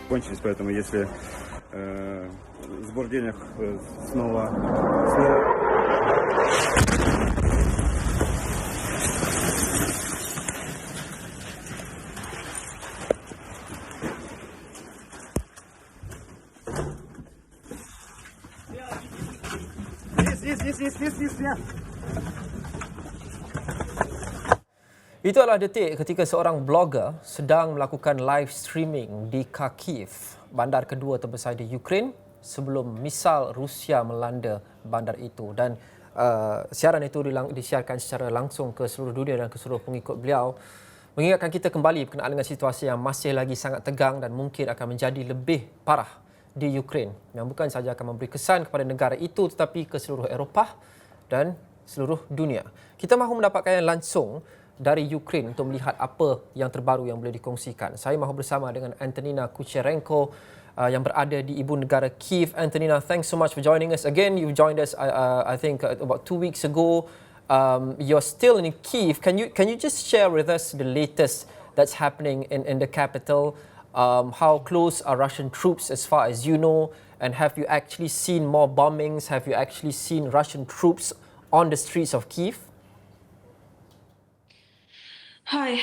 кончились, поэтому если сбор денег снова... Itu adalah detik ketika seorang blogger sedang melakukan live streaming di Kyiv, bandar kedua terbesar di Ukraine sebelum misal Rusia melanda bandar itu. Dan siaran itu disiarkan secara langsung ke seluruh dunia dan ke seluruh pengikut beliau, mengingatkan kita kembali berkenaan dengan situasi yang masih lagi sangat tegang dan mungkin akan menjadi lebih parah di Ukraine, yang bukan sahaja akan memberi kesan kepada negara itu tetapi ke seluruh Eropah dan seluruh dunia. Kita mahu mendapatkan yang langsung dari Ukraine untuk melihat apa yang terbaru yang boleh dikongsikan. Saya mahu bersama dengan Antonina Kucherenko yang berada di ibu negara Kyiv. Antonina, thanks so much for joining us again. You joined us, I think, about 2 weeks ago. You're still in Kyiv. Can you just share with us the latest that's happening in the capital? How close are Russian troops as far as you know? And have you actually seen more bombings? Have you actually seen Russian troops on the streets of Kyiv? Hi.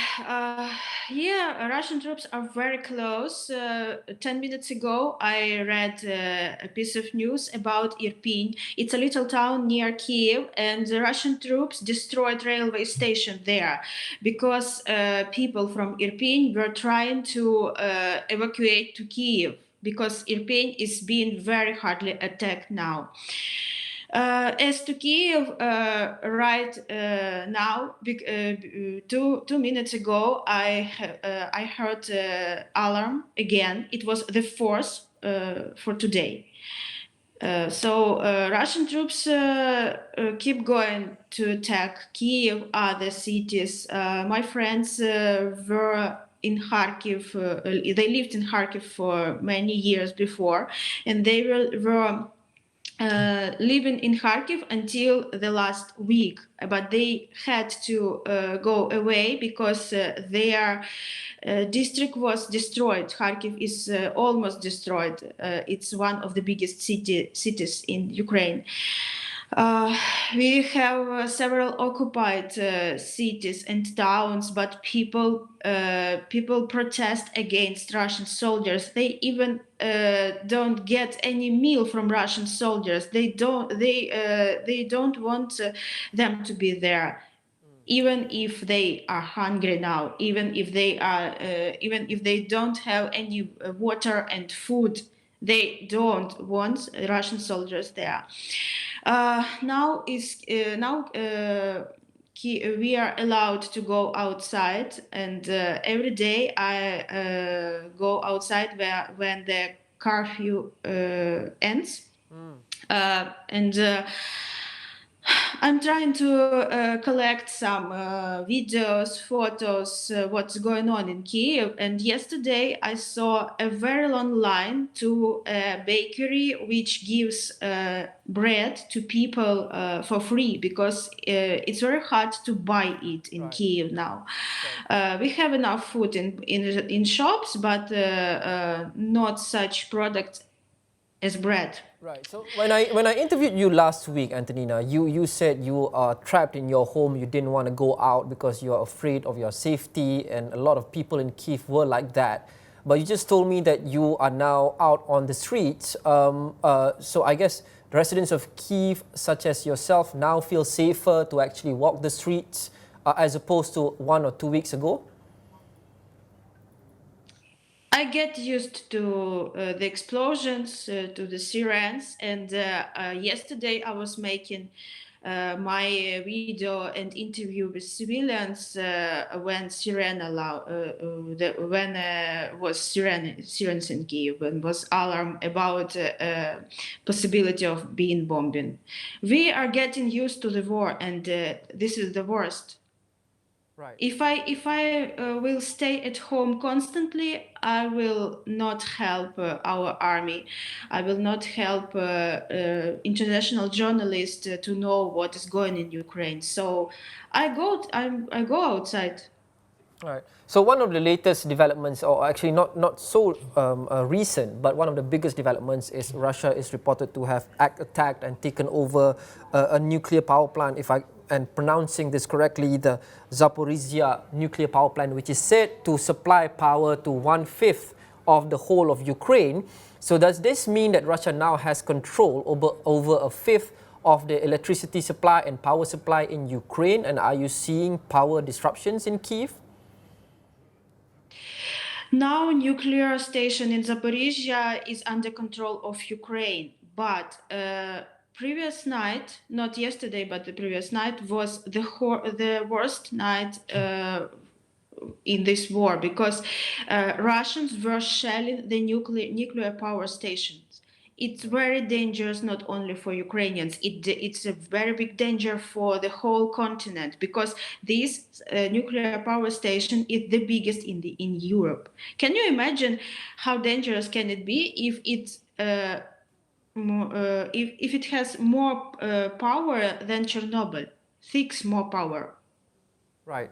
Russian troops are very close. 10 minutes ago, I read a piece of news about Irpin. It's a little town near Kyiv, and the Russian troops destroyed railway station there because people from Irpin were trying to evacuate to Kyiv because Irpin is being very hardly attacked now. As to Kyiv, right now, 2 minutes ago, I heard alarm again. It was the fourth for today. So Russian troops keep going to attack Kyiv, other cities. My friends were in Kharkiv. They lived in Kharkiv for many years before, and they were living in Kharkiv until the last week, but they had to go away because their district was destroyed. Kharkiv is almost destroyed. It's one of the biggest cities in Ukraine. We have several occupied cities and towns, but people protest against Russian soldiers. They even don't get any meal from Russian soldiers. They don't want them to be there, even if they are hungry now. Even if they don't have any water and food, they don't want Russian soldiers there. Now we are allowed to go outside, and every day I go outside when the curfew ends, and I'm trying to collect some videos, photos, what's going on in Kyiv. And yesterday I saw a very long line to a bakery which gives bread to people for free because it's very hard to buy it in Kyiv now. We have enough food in shops, but not such products as bread. Right. So when I interviewed you last week, Antonina, you said you are trapped in your home. You didn't want to go out because you are afraid of your safety, and a lot of people in Kyiv were like that. But you just told me that you are now out on the streets. So I guess the residents of Kyiv, such as yourself, now feel safer to actually walk the streets as opposed to 1 or 2 weeks ago. I get used to the explosions, to the sirens, and yesterday I was making my video and interview with civilians when was sirens in Kyiv and was alarm about possibility of being bombing. We are getting used to the war, and this is the worst. Right. If I will stay at home constantly, I will not help our army. I will not help international journalists to know what is going in Ukraine. So I go outside. Right. So one of the latest developments, or actually not so recent, but one of the biggest developments is Russia is reported to have attacked and taken over a nuclear power plant, if I am pronouncing this correctly, the Zaporizhia nuclear power plant, which is said to supply power to 1/5 of the whole of Ukraine. So does this mean that Russia now has control over a fifth of the electricity supply and power supply in Ukraine? And are you seeing power disruptions in Kyiv? Now, nuclear station in Zaporizhia is under control of Ukraine, but previous night, not yesterday, but the previous night was the worst night in this war, because Russians were shelling the nuclear power stations. It's very dangerous not only for Ukrainians, it's a very big danger for the whole continent, because this nuclear power station is the biggest in Europe. Can you imagine how dangerous can it be if it's if it has more power than Chernobyl, six more power? Right.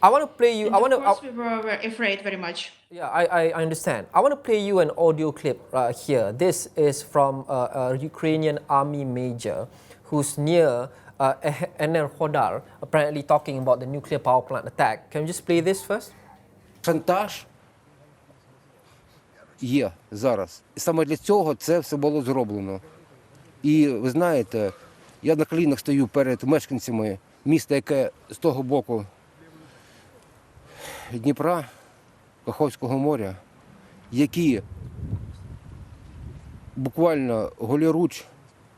I want to play you. And of course, we were afraid very much. Yeah, I understand. I want to play you an audio clip here. This is from a Ukrainian army major who's near Enerhodar, apparently talking about the nuclear power plant attack. Can you just play this first? Шантаж є зараз. І саме для цього це все було зроблено. І ви знаєте, я на колінах стою перед мешканцями міста, яке з того боку Дніпра, Каховського моря, які буквально голіруч,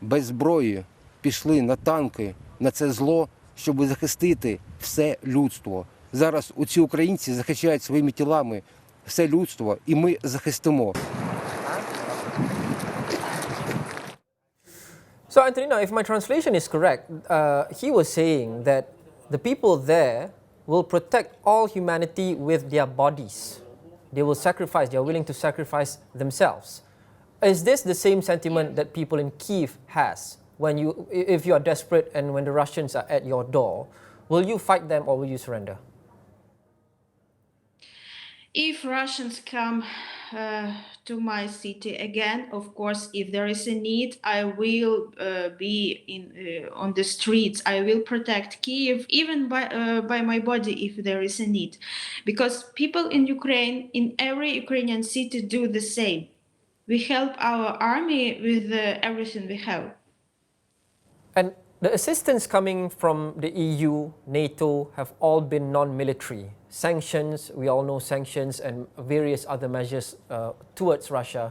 без зброї, пішли на танки, на це зло, щоб захистити все людство. Зараз оці українці захищають своїми тілами все людство, і ми захистимо. So, Antonina, if my translation is correct, he was saying that the people there will protect all humanity with their bodies. They will sacrifice, they are willing to sacrifice themselves. Is this the same sentiment that people in Kyiv has? If you are desperate and when the Russians are at your door, will you fight them or will you surrender? If Russians come to my city again, of course, if there is a need, I will be on the streets. I will protect Kyiv, even by my body, if there is a need, because people in Ukraine, in every Ukrainian city, do the same. We help our army with everything we have. And the assistance coming from the EU, NATO, have all been non-military. Sanctions, we all know sanctions and various other measures towards Russia.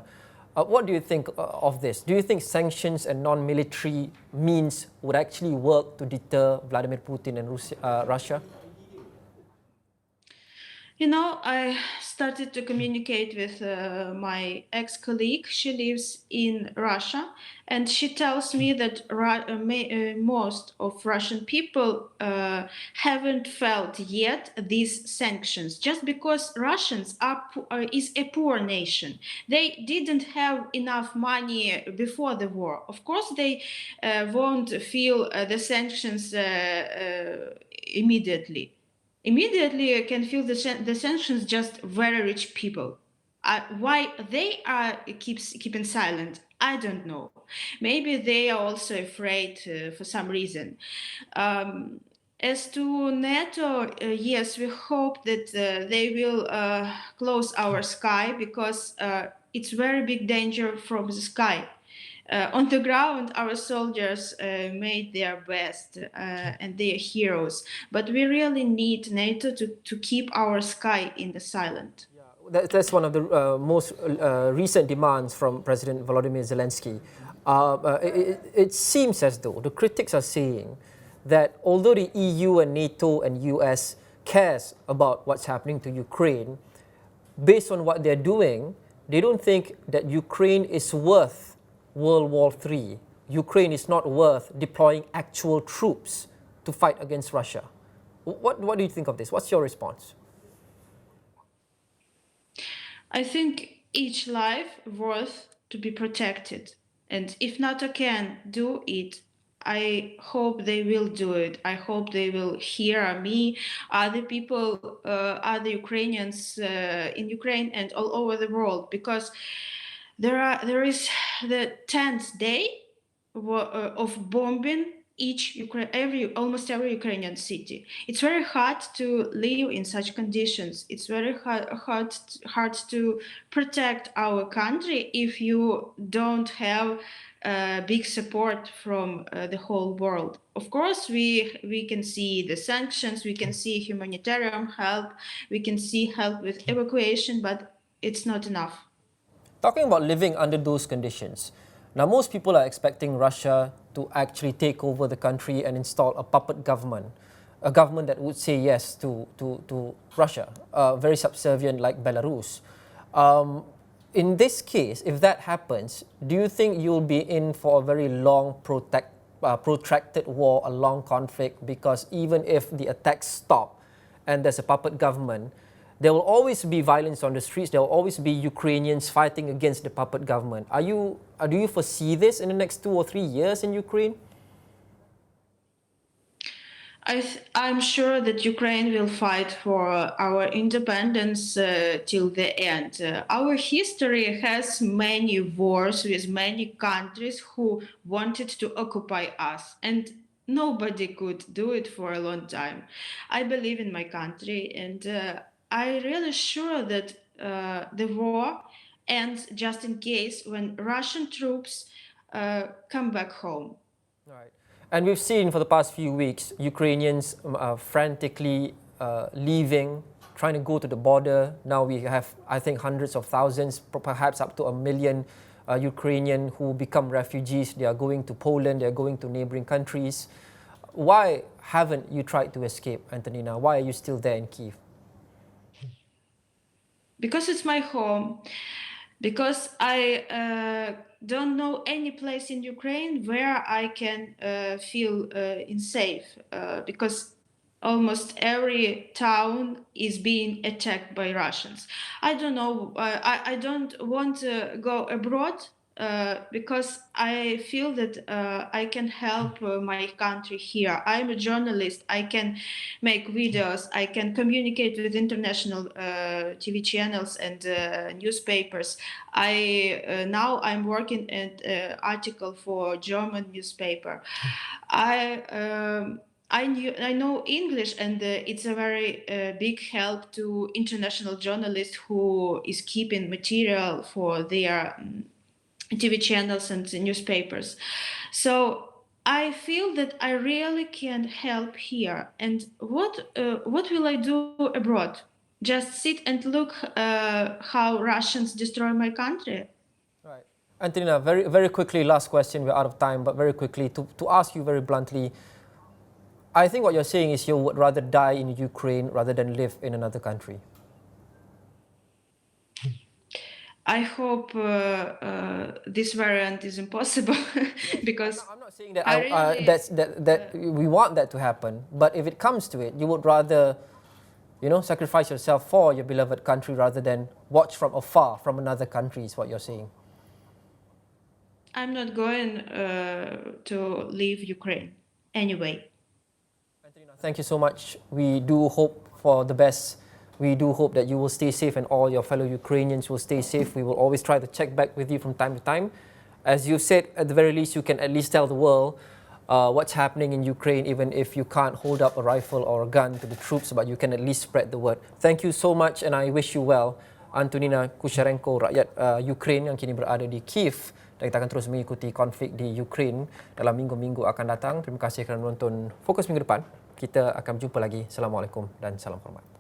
What do you think of this? Do you think sanctions and non-military means would actually work to deter Vladimir Putin and Russia? You know, I started to communicate with my ex-colleague. She lives in Russia, and she tells me that most of Russian people haven't felt yet these sanctions, just because Russians is a poor nation. They didn't have enough money before the war. Of course, they won't feel the sanctions immediately. Immediately, you can feel the sanctions just very rich people. Why they are keeping silent, I don't know. Maybe they are also afraid for some reason. As to NATO, yes, we hope that they will close our sky, because it's very big danger from the sky. On the ground, our soldiers made their best and they are heroes. But we really need NATO to keep our sky in the silent. Yeah, that's one of the most recent demands from President Volodymyr Zelensky. It seems as though the critics are saying that although the EU and NATO and US cares about what's happening to Ukraine, based on what they're doing, they don't think that Ukraine is worth World War III. Ukraine is not worth deploying actual troops to fight against Russia. What do you think of this? What's your response? I think each life worth to be protected. And if NATO can do it, I hope they will do it. I hope they will hear me, other people, other Ukrainians in Ukraine and all over the world, because there is the 10th day of bombing almost every Ukrainian city. It's very hard to live in such conditions. It's very hard to protect our country if you don't have big support from the whole world. Of course, we can see the sanctions, we can see humanitarian help, we can see help with evacuation, but it's not enough. Talking about living under those conditions, now most people are expecting Russia to actually take over the country and install a puppet government, a government that would say yes to Russia, very subservient like Belarus. In this case, if that happens, do you think you'll be in for a very long protracted war, a long conflict? Because even if the attacks stop and there's a puppet government, there will always be violence on the streets. There will always be Ukrainians fighting against the puppet government. Do you foresee this in the next 2 or 3 years in Ukraine? I'm sure that Ukraine will fight for our independence till the end. Our history has many wars with many countries who wanted to occupy us, and nobody could do it for a long time. I believe in my country, and I'm really sure that the war ends just in case when Russian troops come back home. Right. And we've seen for the past few weeks Ukrainians frantically leaving, trying to go to the border. Now we have, I think, hundreds of thousands, perhaps up to 1 million Ukrainians who become refugees. They are going to Poland, they are going to neighboring countries. Why haven't you tried to escape, Antonina? Why are you still there in Kyiv? Because it's my home. Because I don't know any place in Ukraine where I can feel safe. Because almost every town is being attacked by Russians. I don't know. I don't want to go abroad. Because I feel that I can help my country here. I'm a journalist. I can make videos. I can communicate with international TV channels and newspapers. Now I'm working at an article for German newspaper. I know English, and it's a very big help to international journalists who is keeping material for their TV channels and newspapers. So I feel that I really can help here. And what will I do abroad? Just sit and look how Russians destroy my country? Right. Antonina, very, very quickly, last question, we're out of time, but very quickly, to ask you very bluntly, I think what you're saying is you would rather die in Ukraine rather than live in another country. I hope this variant is impossible because I'm not saying that that we want that to happen, but if it comes to it, you would rather, sacrifice yourself for your beloved country rather than watch from afar from another country, is what you're saying. I'm not going to leave Ukraine anyway. Antonina, thank you so much. We do hope for the best. We do hope that you will stay safe and all your fellow Ukrainians will stay safe. We will always try to check back with you from time to time. As you said, at the very least, you can at least tell the world what's happening in Ukraine, even if you can't hold up a rifle or a gun to the troops, but you can at least spread the word. Thank you so much, and I wish you well. Antonina Kusharenko, rakyat Ukraine yang kini berada di Kyiv. Dan kita akan terus mengikuti konflik di Ukraine dalam minggu-minggu akan datang. Terima kasih kerana menonton Fokus Minggu Depan. Kita akan berjumpa lagi. Assalamualaikum dan salam hormat.